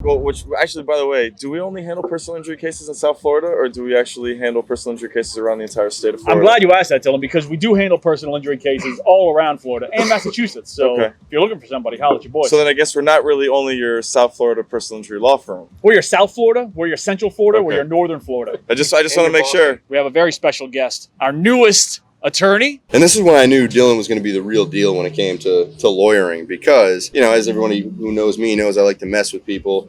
Well, which actually, by the way, do we only handle personal injury cases in South Florida, or do we actually handle personal injury cases around the entire state of Florida? I'm glad you asked that, Dylan, because we do handle personal injury cases all around Florida and Massachusetts. So Okay. if you're looking for somebody, holler at your boy. So then I guess we're not really only your South Florida personal injury law firm. We're your South Florida, we're your Central Florida, we're Okay. your Northern Florida. I just want to make sure. We have a very special guest, our newest attorney. And this is when I knew Dylan was going to be the real deal when it came to lawyering because, as everybody who knows me knows, I like to mess with people.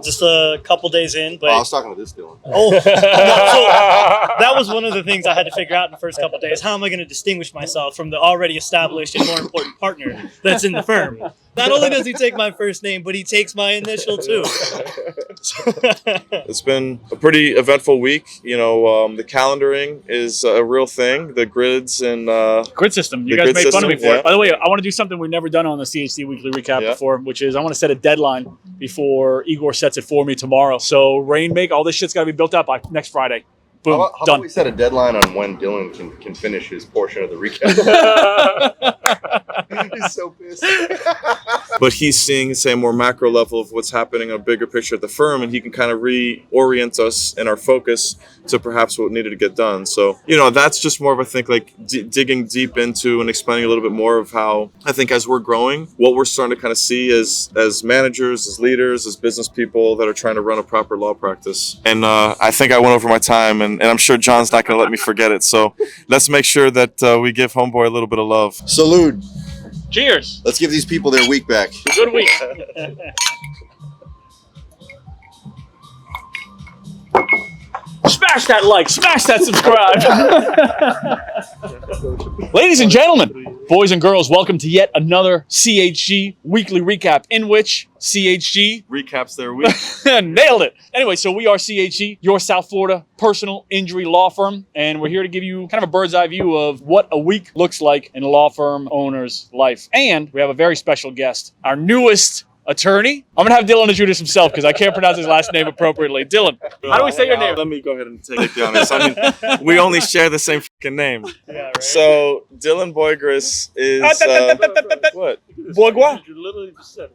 Just a couple days in, but I was talking to this Dylan. so that was one of the things I had to figure out in the first couple of days. How am I going to distinguish myself from the already established and more important partner that's in the firm? Not only does he take my first name, but he takes my initial too. It's been a pretty eventful week. The calendaring is a real thing. The grids and Grid system. You The guys grid made fun of me system, for yeah. it. By the way, I want to do something we've never done on the CHC Weekly Recap Yeah. before, which is I want to set a deadline before Igor sets it for me tomorrow. So Rainmake, all this shit's got to be built up by next Friday. Boom, How about done. we set a deadline on when Dylan can finish his portion of the recap? He's so pissed. but he's seeing, say, a more macro level of what's happening, a bigger picture at the firm, and he can kind of reorient us in our focus to perhaps what needed to get done. So, that's just more of, I think, like digging deep into and explaining a little bit more of how I think as we're growing, what we're starting to kind of see as managers, as leaders, as business people that are trying to run a proper law practice. And I think I went over my time, and I'm sure John's not going to let me forget it. So let's make sure that we give Homeboy a little bit of love. Salute. Cheers. Let's give these people their week back. Good week. Smash that like, smash that subscribe. Ladies and gentlemen, boys and girls, welcome to yet another CHG Weekly Recap in which CHG Recaps their week. nailed it. Anyway, so we are CHG, your South Florida personal injury law firm, and we're here to give you kind of a bird's eye view of what a week looks like in a law firm owner's life. And we have a very special guest, our newest attorney. I'm gonna have Dylan introduce himself because I can't pronounce his last name appropriately. Dylan, how do we say your name? Let me go ahead and take the honors. I mean, we only share the same fucking name. Yeah, right. So Dylan Boygris is what? Bourgeois.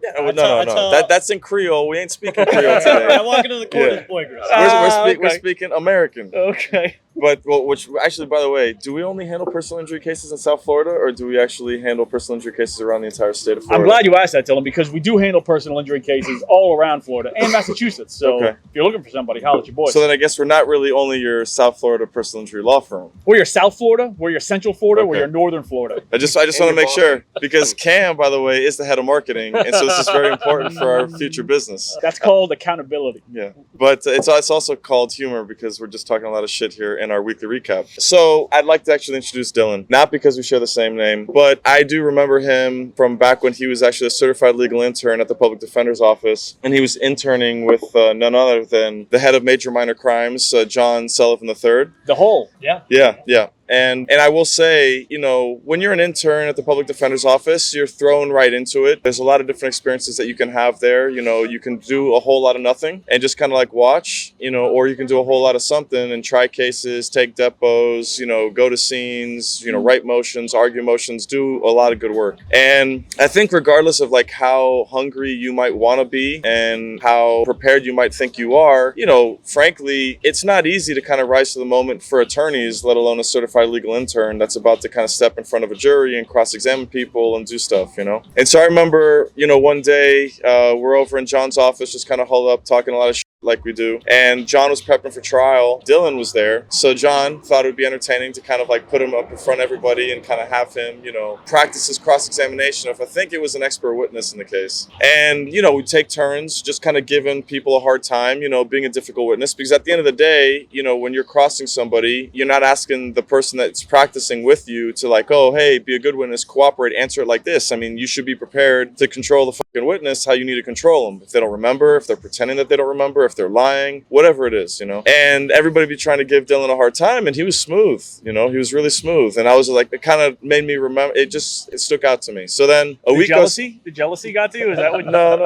Yeah, no. That's in Creole. We ain't speaking Creole today. I walk into the court Yeah. as Boygris. We're Okay. speaking American. Okay. But which actually, by the way, do we only handle personal injury cases in South Florida, or do we actually handle personal injury cases around the entire state of Florida? I'm glad you asked that, Dylan, because we do handle personal injury cases all around Florida and Massachusetts. So Okay. if you're looking for somebody, holler at your boy. So then I guess we're not really only your South Florida personal injury law firm. We're your South Florida, we're your Central Florida, we're Okay. your Northern Florida. I just want to make sure, because Cam, by the way, is the head of marketing, and so this is very important for our future business. That's called accountability. Yeah, but it's also called humor because we're just talking a lot of shit here in our weekly recap. So I'd like to actually introduce Dylan, not because we share the same name, but I do remember him from back when he was actually a certified legal intern at the Public Defender's Office, and he was interning with none other than the head of major minor crimes, John Sullivan III. The whole. Yeah. Yeah. And I will say, when you're an intern at the Public Defender's Office, you're thrown right into it. There's a lot of different experiences that you can have there. You can do a whole lot of nothing and just kind of like watch, or you can do a whole lot of something and try cases, take depots, go to scenes, write motions, argue motions, do a lot of good work. And I think regardless of like how hungry you might want to be and how prepared you might think you are, frankly, it's not easy to kind of rise to the moment for attorneys, let alone a certified legal intern that's about to kind of step in front of a jury and cross-examine people and do stuff, And so I remember, one day we're over in John's office, just kind of holed up, talking a lot of shit like we do. And John was prepping for trial. Dylan was there. So John thought it would be entertaining to kind of like put him up in front of everybody and kind of have him, practice his cross-examination of, I think it was an expert witness in the case. And, we take turns just kind of giving people a hard time, being a difficult witness. Because at the end of the day, when you're crossing somebody, you're not asking the person that's practicing with you to like, oh, hey, be a good witness, cooperate, answer it like this. I mean, you should be prepared to control the fucking witness how you need to control them. If they don't remember, if they're pretending that they don't remember, if they're lying, whatever it is, and everybody be trying to give Dylan a hard time, and he was smooth, he was really smooth. And I was like, it kind of made me remember, it stuck out to me. So then The jealousy got to you? Is that what? No,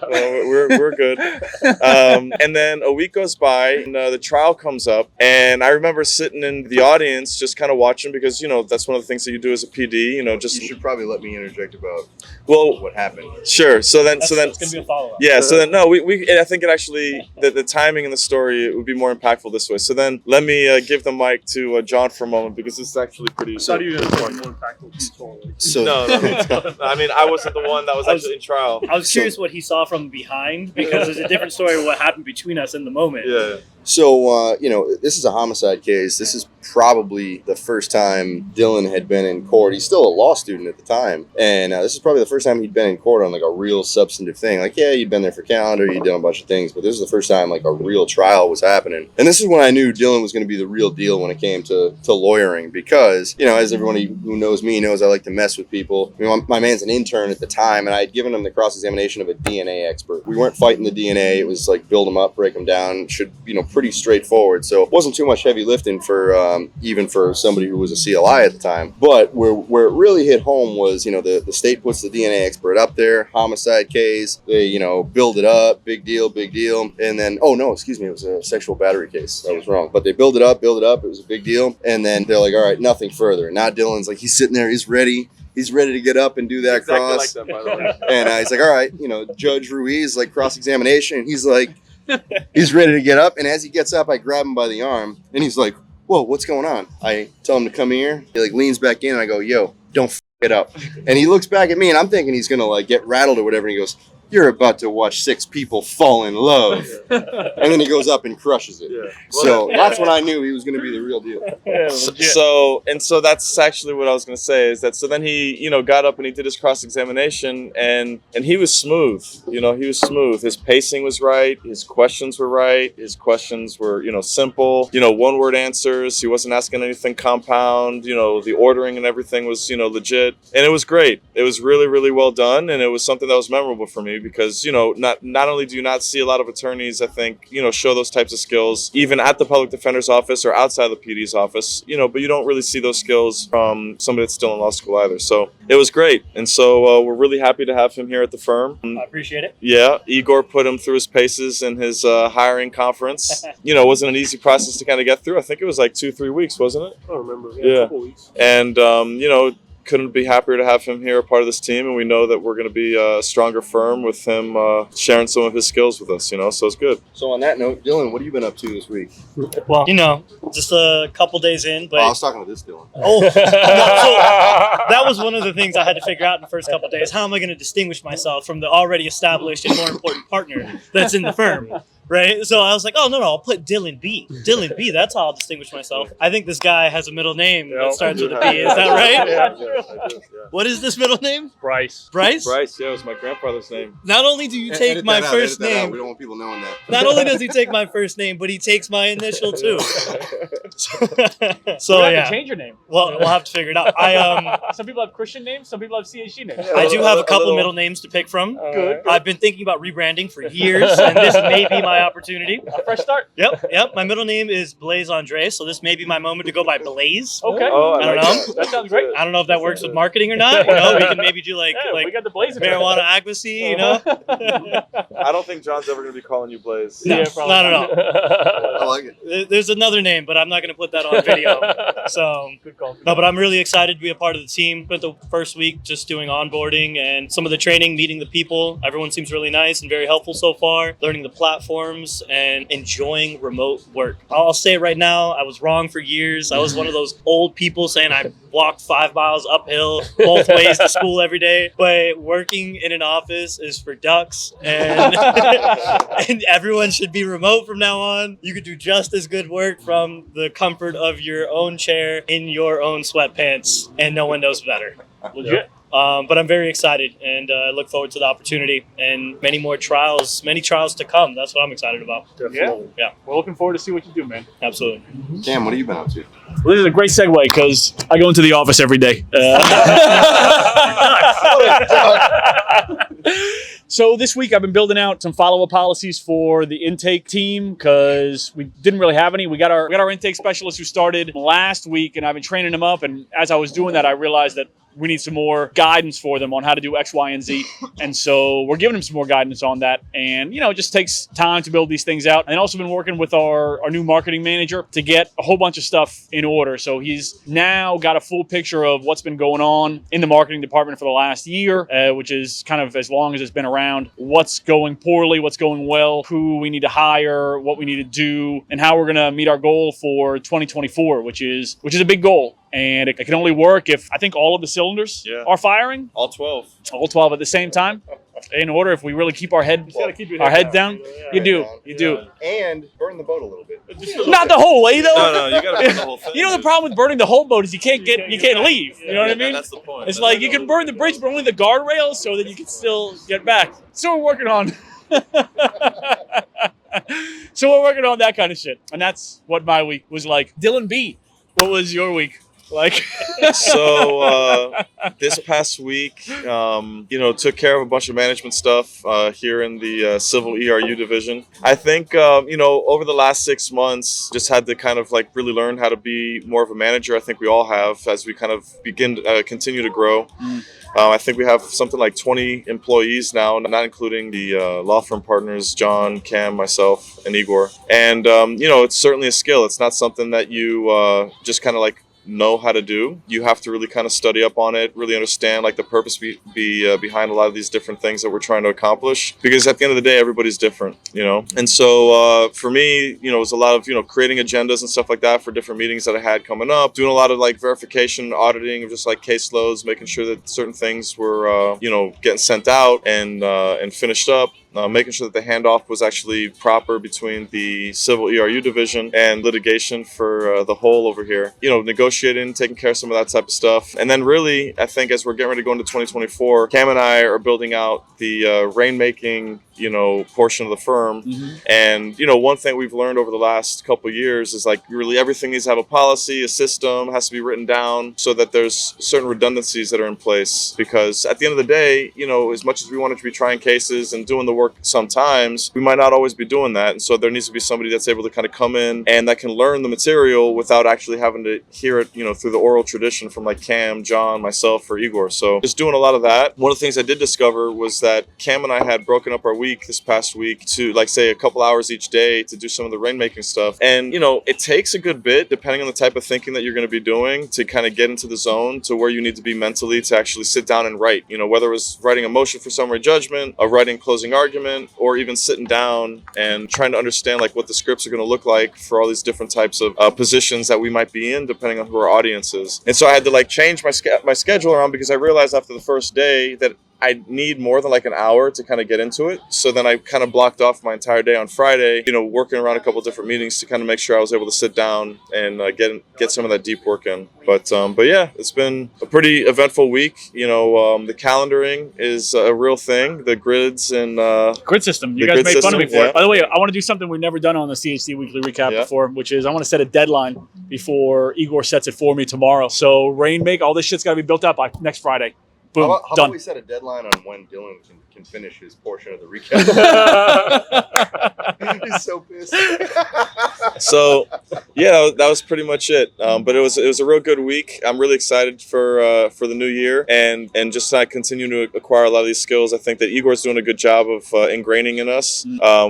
we're good. And then a week goes by, and the trial comes up, and I remember sitting in the audience just kind of watching, because that's one of the things that you do as a PD. Just You should probably let me interject about well, what happened. sure. So then, It's gonna be a follow-up. yeah. So then, no, I think it actually the timing in the story it would be more impactful this way. So then, let me give the mic to John for a moment, because this is actually pretty. So- you were going to more impactful to the story. So No. I mean, I wasn't the one that was actually in trial. I was curious what he saw from behind, because there's a different story of what happened between us in the moment. Yeah. So, this is a homicide case. This is probably the first time Dylan had been in court. He's still a law student at the time. And this is probably the first time he'd been in court on like a real substantive thing. Like, yeah, you'd been there for calendar, you'd done a bunch of things, but this is the first time like a real trial was happening. And this is when I knew Dylan was going to be the real deal when it came to lawyering, because, as everyone who knows me knows, I like to mess with people. My man's an intern at the time, and I had given him the cross-examination of a DNA expert. We weren't fighting the DNA. It was like build them up, break them down, pretty straightforward. So it wasn't too much heavy lifting for even for somebody who was a CLI at the time. But where it really hit home was, the state puts the DNA expert up there, homicide case, they, build it up, big deal. And then, oh no, excuse me, it was a sexual battery case. I was wrong. But they build it up, it was a big deal. And then they're like, all right, nothing further. Now Dylan's like, he's sitting there, he's ready to get up and do that Exactly cross. like that, by the way. And he's like, all right, Judge Ruiz, like cross-examination. And he's like, he's ready to get up. And as he gets up, I grab him by the arm. And he's like, whoa, what's going on? I tell him to come here. He like leans back in, and I go, yo, don't f it up. And he looks back at me, and I'm thinking he's going to like get rattled or whatever. And he goes, you're about to watch 6 people fall in love. And then he goes up and crushes it. Yeah. So that's when I knew he was going to be the real deal. So that's actually what I was going to say, is that so then he got up and he did his cross-examination, and he was smooth. He was smooth. His pacing was right, his questions were right, his questions were simple, one-word answers. He wasn't asking anything compound. The ordering and everything was legit, and it was great. It was really, really well done, and it was something that was memorable for me, because not only do you not see a lot of attorneys, I think, show those types of skills even at the public defender's office or outside the PD's office, but you don't really see those skills from somebody that's still in law school either. So it was great, and so we're really happy to have him here at the firm. I appreciate it. Yeah, Igor put him through his paces in his hiring conference. It wasn't an easy process to kind of get through. I think it was like 2-3 weeks, wasn't it? I don't remember. Yeah. A couple weeks. And couldn't be happier to have him here, a part of this team, and we know that we're going to be a stronger firm with him sharing some of his skills with us, so it's good. So on that note, Dylan, what have you been up to this week? Well, just a couple days in, but I was talking to this Dylan. so that was one of the things I had to figure out in the first couple of days. How am I going to distinguish myself from the already established and more important partner that's in the firm? Right? So I was like, oh, no, I'll put Dylan B. Dylan B, that's how I'll distinguish myself. I think this guy has a middle name that starts with a B. Is that right? I do. What is this middle name? Bryce. Bryce? Bryce, yeah, it was my grandfather's name. Not only do you take Edit my that out, first edit that out. name, We don't want people knowing that. not only does he take my first name, but he takes my initial too. So You have to yeah. change your name. Well, we'll have to figure it out. Some people have Christian names. Some people have CHG names. I do have a couple little- middle names to pick from. Good. I've been thinking about rebranding for years, and this may be my opportunity. A fresh start. Yep. My middle name is Blaze Andre, so this may be my moment to go by Blaze. Okay. Oh, I don't like know. That sounds great. I don't know if that works with marketing or not. We can maybe do like We got the Blazer. marijuana advocacy. I don't think John's ever going to be calling you Blaze. No, not at all. I like it. There's another name, but I'm not going to put that on video. So Good call. no, but I'm really excited to be a part of the team. Spent the first week just doing onboarding and some of the training, meeting the people. Everyone seems really nice and very helpful so far. Learning the platforms and enjoying remote work. I'll say it right now, I was wrong for years. I was one of those old people saying I walked 5 miles uphill both ways to school every day. But working in an office is for ducks, and, and everyone should be remote from now on. You could do just as good work from the comfort of your own chair in your own sweatpants, and no one knows better. Legit. But I'm very excited, and I look forward to the opportunity and many trials to come. That's what I'm excited about. Yeah, We're looking forward to see what you do, man. absolutely. Cam, what have you been up to? Well, this is a great segue because I go into the office every day. So this week I've been building out some follow-up policies for the intake team because we didn't really have any. We got our intake specialist who started last week, and I've been training them up. And as I was doing that, I realized that we need some more guidance for them on how to do X, Y, and Z. And so we're giving them some more guidance on that. And, it just takes time to build these things out. And also been working with our new marketing manager to get a whole bunch of stuff in order. So he's now got a full picture of what's been going on in the marketing department for the last year, which is kind of as long as it's been around. What's going poorly, what's going well, who we need to hire, what we need to do, and how we're going to meet our goal for 2024, which is a big goal. And it can only work if I think all of the cylinders are firing. All 12. All 12 at the same time. In order, if we really keep our head down. You do. And burn the boat a little bit. Not the whole way though. No, you gotta burn the whole thing. The problem with burning the whole boat is you can't leave. You know what I mean? That's the point. It's like you can burn the bridge, but only the guardrails, so that you can still get back. So we're working on. So we're working on that kind of shit, and that's what my week was like. Dylan B, what was your week like? So this past week, took care of a bunch of management stuff here in the civil ERU division. I think, over the last 6 months, just had to kind of like really learn how to be more of a manager. I think we all have as we kind of continue to grow. I think we have something like 20 employees now, not including the law firm partners, John, Cam, myself, and Igor. And, it's certainly a skill. It's not something that you just kind of like know how to do. You have to really kind of study up on it, really understand like the purpose behind a lot of these different things that we're trying to accomplish, because at the end of the day everybody's different, and so for me, it was a lot of creating agendas and stuff like that for different meetings that I had coming up, doing a lot of like verification, auditing of just like caseloads, making sure that certain things were getting sent out and finished up. Making sure that the handoff was actually proper between the civil ERU division and litigation for the whole over here. Negotiating, taking care of some of that type of stuff. And then really, I think as we're getting ready to go into 2024, Cam and I are building out the rainmaking portion of the firm. Mm-hmm. And, one thing we've learned over the last couple of years is like really everything needs to have a policy, a system, has to be written down so that there's certain redundancies that are in place. Because at the end of the day, as much as we wanted to be trying cases and doing the work sometimes, we might not always be doing that. And so there needs to be somebody that's able to kind of come in and that can learn the material without actually having to hear it, through the oral tradition from like Cam, John, myself, or Igor. So just doing a lot of that. One of the things I did discover was that Cam and I had broken up our week this past week to like say a couple hours each day to do some of the rainmaking stuff. And it takes a good bit, depending on the type of thinking that you're going to be doing, to kind of get into the zone to where you need to be mentally to actually sit down and write, whether it was writing a motion for summary judgment, a writing closing argument, or even sitting down and trying to understand like what the scripts are going to look like for all these different types of positions that we might be in, depending on who our audience is. And so I had to like change my schedule around, because I realized after the first day that I need more than like an hour to kind of get into it. So then I kind of blocked off my entire day on Friday, working around a couple different meetings to kind of make sure I was able to sit down and get some of that deep work in. But yeah, it's been a pretty eventful week. The calendaring is a real thing. The grids and grid system. You the guys grid made fun of me system, for yeah. it. By the way, I want to do something we've never done on the CHC Weekly Recap before, which is I want to set a deadline before Igor sets it for me tomorrow. So rainmake, all this shit's got to be built out by next Friday. Boom, How done. about we set a deadline on when Dylan can finish his portion of the recap? He's so pissed. So yeah, that was pretty much it. But it was a real good week. I'm really excited for the new year and just continue to acquire a lot of these skills. I think that Igor's doing a good job of ingraining in us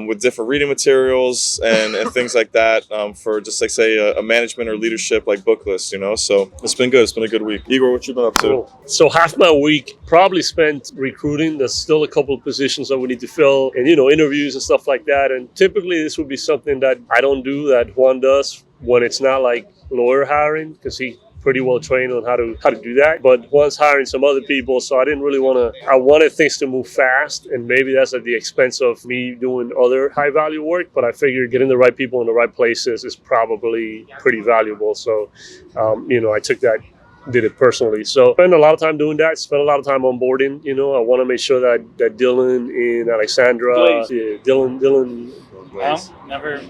with different reading materials and things like that for just like say a management or leadership like book list. So it's been good. It's been a good week. Igor, what you been up to? Cool. So half my week probably spent recruiting. There's still a couple of positions that we need to fill and interviews and stuff like that. And typically this would be something that I don't do, that Juan does when it's not like lawyer hiring, because he pretty well trained on how to do that. But Juan's hiring some other people, so I didn't really I wanted things to move fast, and maybe that's at the expense of me doing other high value work. But I figured getting the right people in the right places is probably pretty valuable. So I took that, did it personally. So spent a lot of time doing that, spent a lot of time onboarding. I want to make sure that Dylan and Alexandra, Dylan Blaze. Never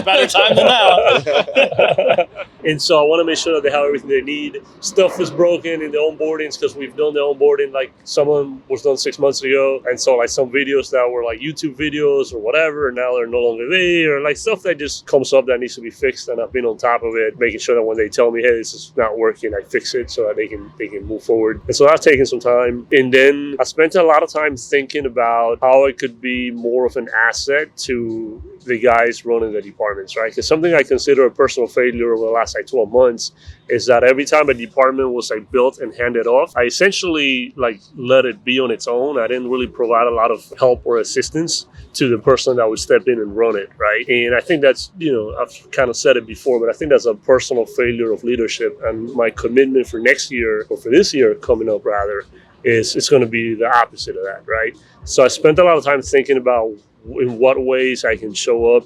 better time than now. And so I want to make sure that they have everything they need. Stuff is broken in the onboardings because we've done the onboarding, like someone was done 6 months ago. And so like some videos that were like YouTube videos or whatever, and now they're no longer there, like stuff that just comes up that needs to be fixed. And I've been on top of it, making sure that when they tell me, hey, this is not working, I fix it so that they can move forward. And so that's taken some time. And then I spent a lot of time thinking about how it could be more of an asset to the guys running the departments, right? Because something I consider a personal failure over the last like 12 months is that every time a department was like built and handed off, I essentially like let it be on its own. I didn't really provide a lot of help or assistance to the person that would step in and run it, right? And I think that's, I've kind of said it before, but I think that's a personal failure of leadership. And my commitment for next year, or for this year coming up rather, is it's going to be the opposite of that, right? So I spent a lot of time thinking about in what ways I can show up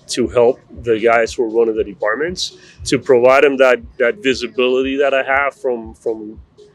to help the guys who are running the departments, to provide them that visibility that I have from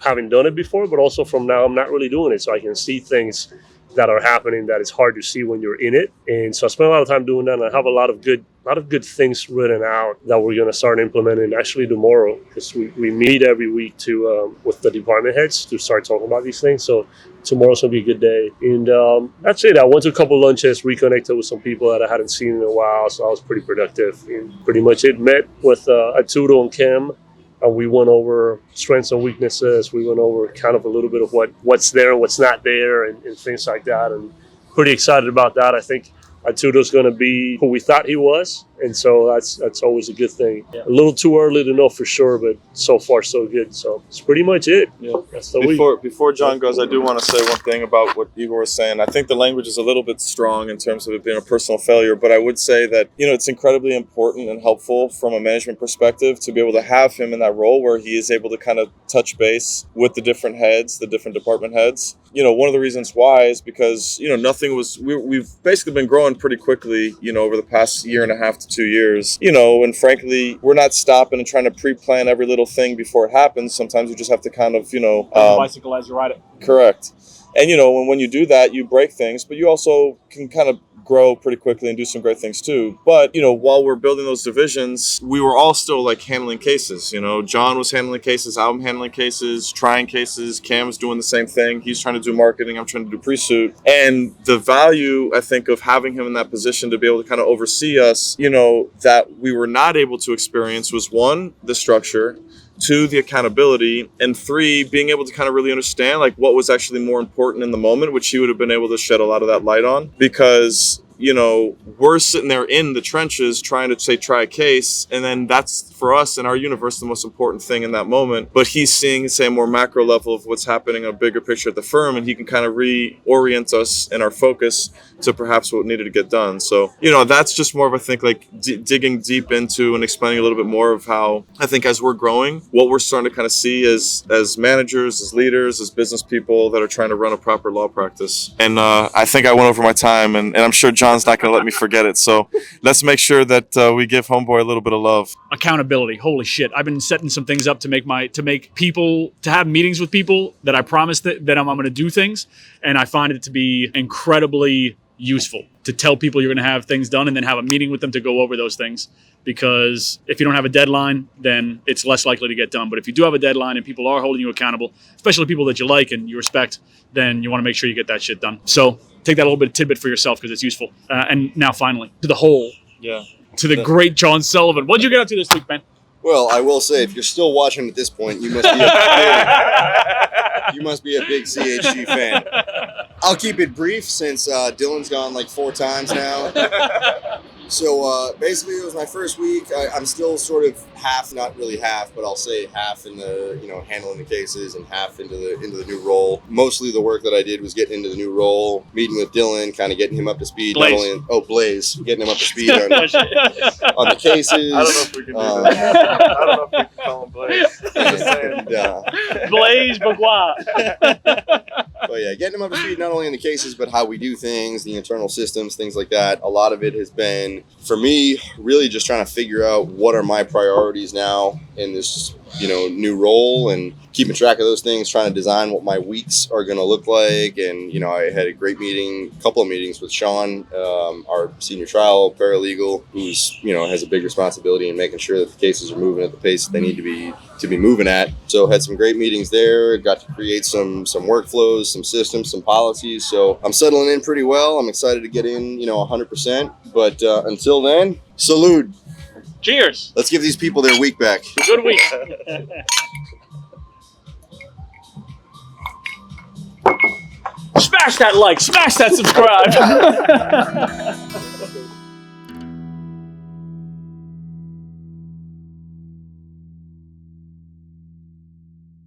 having done it before, but also from now I'm not really doing it, so I can see things that are happening that it's hard to see when you're in it. And so I spent a lot of time doing that, and I have a lot of good things written out that we're going to start implementing actually tomorrow, because we meet every week to with the department heads to start talking about these things. So tomorrow's going to be a good day. And that's it. I went to a couple lunches, reconnected with some people that I hadn't seen in a while, so I was pretty productive. And pretty much it. Met with Arturo and Kim, and we went over strengths and weaknesses. We went over kind of a little bit of what's there and what's not there, and things like that. And pretty excited about that. I think Arturo's going to be who we thought he was, and so that's always a good thing. Yeah. A little too early to know for sure, but so far so good. So it's pretty much it. Yeah. That's the week. Before John goes, I do want to say one thing about what Igor was saying. I think the language is a little bit strong in terms of it being a personal failure, but I would say that it's incredibly important and helpful from a management perspective to be able to have him in that role where he is able to kind of touch base with the different heads, the different department heads. One of the reasons why is because we've basically been growing pretty quickly, over the past year and a half to 2 years, and frankly, we're not stopping and trying to pre-plan every little thing before it happens. Sometimes you just have to kind of, bicycle as you ride it. Correct. And, when you do that, you break things, but you also can kind of grow pretty quickly and do some great things too. But, while we're building those divisions, we were all still like handling cases. John was handling cases, I'm handling cases, trying cases, Cam's doing the same thing. He's trying to do marketing, I'm trying to do pre-suit. And the value, I think, of having him in that position to be able to kind of oversee us, that we were not able to experience was, one, the structure, 2, the accountability, and 3, being able to kind of really understand like what was actually more important in the moment, which he would have been able to shed a lot of that light on, because we're sitting there in the trenches trying to try a case, and then that's for us in our universe the most important thing in that moment. But he's seeing, say, a more macro level of what's happening, a bigger picture at the firm, and he can kind of reorient us in our focus to perhaps what needed to get done. So, that's just more of, I think, like digging deep into and explaining a little bit more of how I think as we're growing, what we're starting to kind of see as managers, as leaders, as business people that are trying to run a proper law practice. And I think I went over my time, and I'm sure John's not going to let me forget it. So let's make sure that we give Homeboy a little bit of love. Accountability. Holy shit. I've been setting some things up to have meetings with people that I promised that I'm going to do things. And I find it to be incredibly useful to tell people you're going to have things done and then have a meeting with them to go over those things. Because if you don't have a deadline, then it's less likely to get done. But if you do have a deadline and people are holding you accountable, especially people that you like and you respect, then you want to make sure you get that shit done. So take that little bit of tidbit for yourself because it's useful. And now finally, to the whole. Yeah. To the great John Sullivan. What'd you get up to this week, man? Well, I will say, if you're still watching at this point, you must be a big CHG fan. I'll keep it brief since Dylan's gone like 4 times now. So basically, it was my first week. I'm still sort of half, not really half, but I'll say half in the handling the cases and half into the new role. Mostly the work that I did was getting into the new role, meeting with Dylan, kind of getting him up to speed. Blaze. Blaze, getting him up to speed on the cases. I don't know if we can do that. I don't know if we can call him Blaze. I'm just saying. Blaze Bagua. But yeah, getting him up to speed not only in the cases, but how we do things, the internal systems, things like that. A lot of it has been for me, really just trying to figure out what are my priorities now in this, new role, and keeping track of those things, trying to design what my weeks are going to look like. And, I had a great couple of meetings with Sean, our senior trial paralegal, who's, has a big responsibility in making sure that the cases are moving at the pace that they need to be moving at. So had some great meetings there, got to create some workflows, some systems, some policies. So I'm settling in pretty well. I'm excited to get in, 100%. But until then, salute. Cheers. Let's give these people their week back. Good week. Smash that like, smash that subscribe.